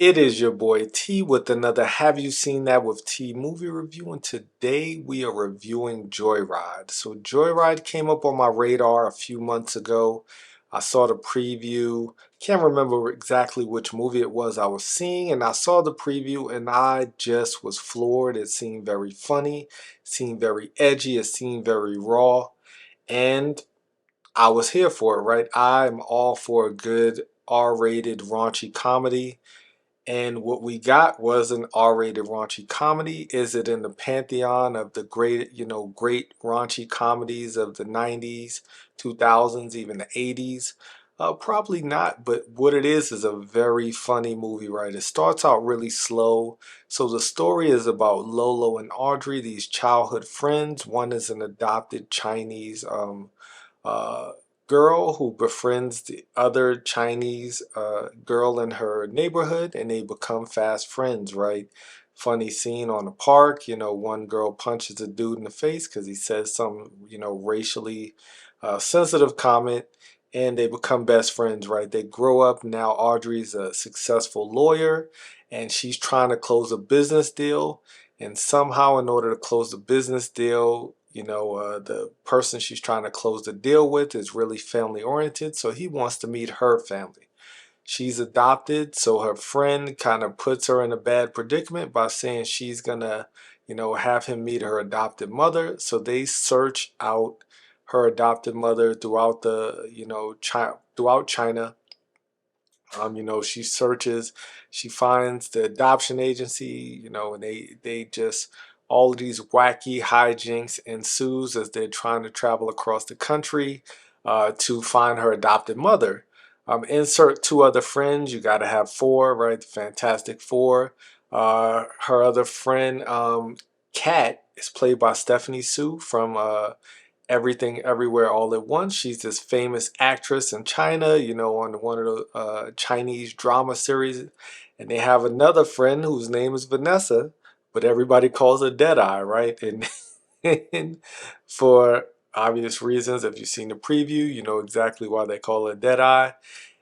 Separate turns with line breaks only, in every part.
It is your boy T with another Have You Seen That with T movie review, and today we are reviewing Joyride. So Joyride came up on my radar a few months ago. I saw the preview. Can't remember exactly which movie it was I was seeing, and I saw the preview and I just was floored. It seemed very funny, it seemed very edgy, it seemed very raw, and I was here for it, right? I'm all for a good R-rated raunchy comedy. And what we got was an R-rated raunchy comedy. Is it in the pantheon of the great raunchy comedies of the 90s, 2000s, even the 80s? Probably not, but what it is a very funny movie, right? It starts out really slow. So the story is about Lolo and Audrey, these childhood friends. One is an adopted Chinese uh, girl who befriends the other Chinese girl in her neighborhood, and they become fast friends, right? Funny scene on the park, one girl punches a dude in the face because he says some, racially sensitive comment, and they become best friends, right? They grow up. Now Audrey's a successful lawyer, and she's trying to close a business deal. And somehow, in order to close the business deal, the person she's trying to close the deal with is really family oriented, so he wants to meet her family. She's adopted, so her friend kind of puts her in a bad predicament by saying she's gonna, have him meet her adopted mother. So they search out her adopted mother throughout throughout China. She searches, she finds the adoption agency, and they just all of these wacky hijinks ensues as they're trying to travel across the country to find her adopted mother. Insert two other friends. You got to have four, right? The Fantastic Four. Her other friend, Kat, is played by Stephanie Sue from Everything Everywhere All at Once. She's this famous actress in China, on one of the Chinese drama series. And they have another friend whose name is Vanessa, but everybody calls her Deadeye, right? And for obvious reasons, if you've seen the preview, you know exactly why they call her Deadeye,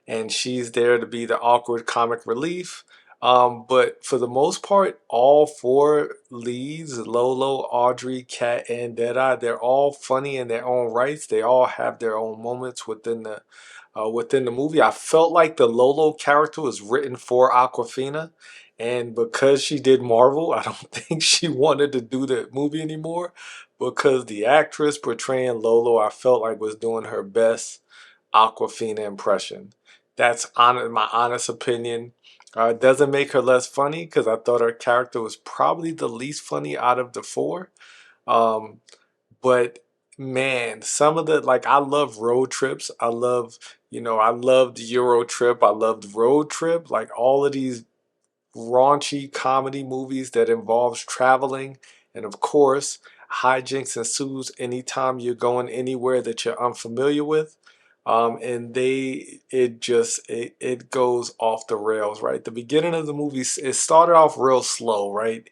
and she's there to be the awkward comic relief. But for the most part, all four leads, Lolo, Audrey, Kat, and Deadeye, they're all funny in their own rights. They all have their own moments within the movie. I felt like the Lolo character was written for Aquafina, and because she did Marvel, I don't think she wanted to do the movie anymore, because the actress portraying Lolo, I felt like was doing her best Aquafina impression. That's my honest opinion. It doesn't make her less funny because I thought her character was probably the least funny out of the four. Um, but man, some of the like I love road trips. I loved Euro Trip. I loved Road Trip. Like all of these raunchy comedy movies that involves traveling, and of course hijinks ensues anytime you're going anywhere that you're unfamiliar with. And it goes off the rails, right? The beginning of the movie, it started off real slow, right?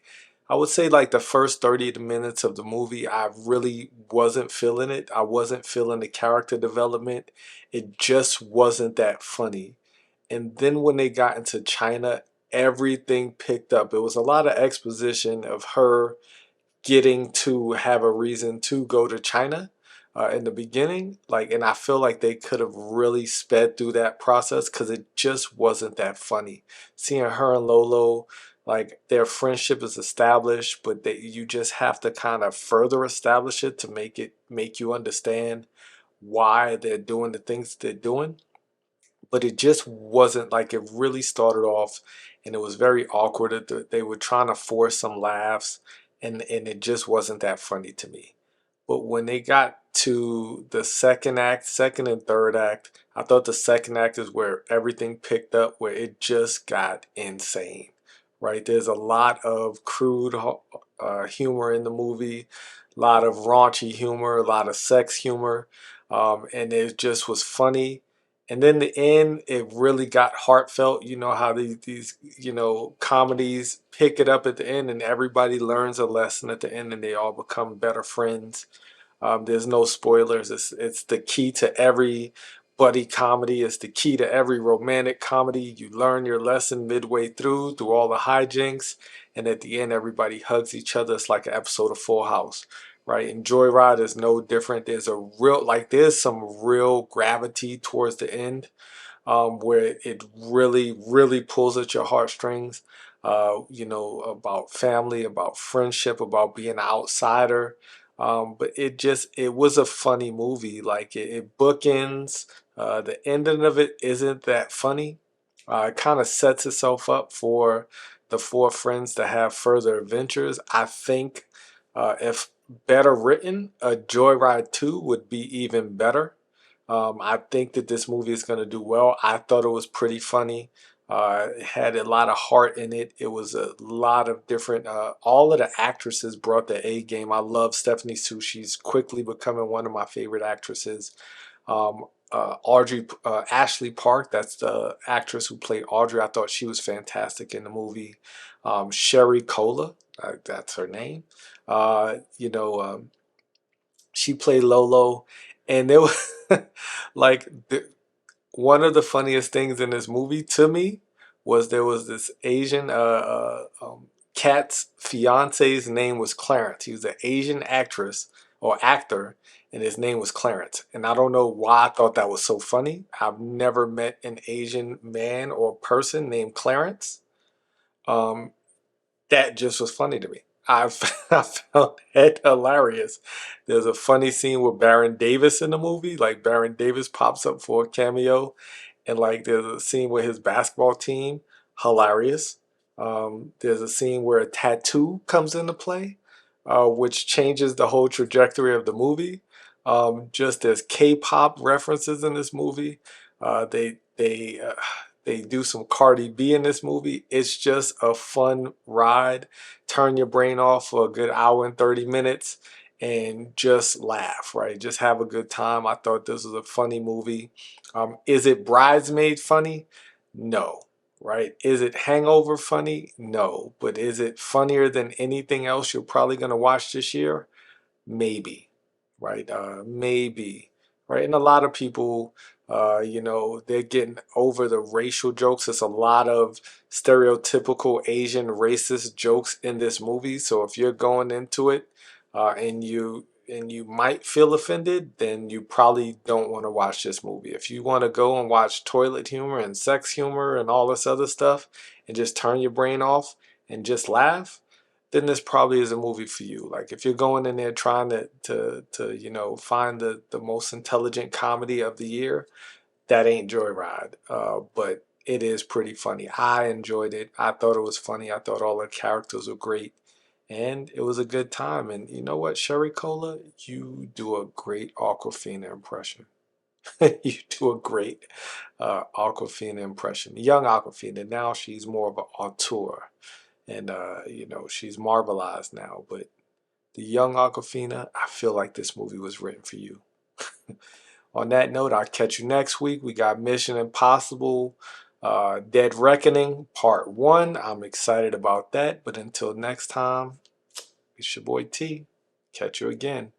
I would say like the first 30 minutes of the movie, I really wasn't feeling it. I wasn't feeling the character development. It just wasn't that funny. And then when they got into China, everything picked up. It was a lot of exposition of her getting to have a reason to go to China in the beginning. Like, and I feel like they could have really sped through that process because it just wasn't that funny. Seeing her and Lolo, like their friendship is established, but you just have to kind of further establish it to make you understand why they're doing the things they're doing. But it just wasn't like it really started off, and it was very awkward. They were trying to force some laughs, and it just wasn't that funny to me. But when they got to the second act, second and third act, I thought the second act is where everything picked up, where it just got insane, right? There's a lot of crude humor in the movie, a lot of raunchy humor, a lot of sex humor, and it just was funny. And then the end, it really got heartfelt. You know how these comedies pick it up at the end, and everybody learns a lesson at the end, and they all become better friends. There's no spoilers. It's the key to every buddy comedy is the key to every romantic comedy. You learn your lesson midway through all the hijinks, and at the end, everybody hugs each other. It's like an episode of Full House, right? And Joyride is no different. There's some real gravity towards the end, where it really, really pulls at your heartstrings. About family, about friendship, about being an outsider. But it was a funny movie. Like it bookends. The ending of it isn't that funny. It kind of sets itself up for the four friends to have further adventures. I think if better written, a Joyride 2 would be even better. I think that this movie is going to do well. I thought it was pretty funny. It had a lot of heart in it. It was a lot of different. All of the actresses brought the A game. I love Stephanie Sue. She's quickly becoming one of my favorite actresses. Ashley Park, that's the actress who played Audrey. I thought she was fantastic in the movie. Sherry Cola, that's her name. Uh, you know, um, she played Lolo, and it was like one of the funniest things in this movie to me was there was this Asian Kat's fiance's name was Clarence. He was an Asian actress or actor, and his name was Clarence. And I don't know why I thought that was so funny. I've never met an Asian man or person named Clarence. Um, that just was funny to me. I found it hilarious. There's a funny scene with Baron Davis in the movie. Like Baron Davis pops up for a cameo, and like there's a scene with his basketball team. Hilarious. There's a scene where a tattoo comes into play, which changes the whole trajectory of the movie. Just as K-pop references in this movie, uh, they they uh, they do some Cardi B in this movie. It's just a fun ride. Turn your brain off for a good hour and 30 minutes and just laugh, right? Just have a good time. I thought this was a funny movie. Is it Bridesmaid funny? No. Right? Is it Hangover funny? No. But is it funnier than anything else you're probably going to watch this year? Maybe, right? Maybe, right? And a lot of people, they're getting over the racial jokes. There's a lot of stereotypical Asian racist jokes in this movie. So if you're going into it, and you might feel offended, then you probably don't want to watch this movie. If you want to go and watch toilet humor and sex humor and all this other stuff, and just turn your brain off and just laugh, then this probably is a movie for you. Like if you're going in there trying to find the most intelligent comedy of the year, that ain't Joyride. But it is pretty funny. I enjoyed it. I thought it was funny. I thought all the characters were great. And it was a good time. And you know what, Sherry Cola, you do a great Aquafina impression. You do a great Aquafina impression. Young Aquafina. Now she's more of an auteur, and she's marvelized now. But the young Aquafina, I feel like this movie was written for you. On that note, I'll catch you next week. We got Mission Impossible Dead Reckoning Part 1. I'm excited about that. But until next time, it's your boy T. Catch you again.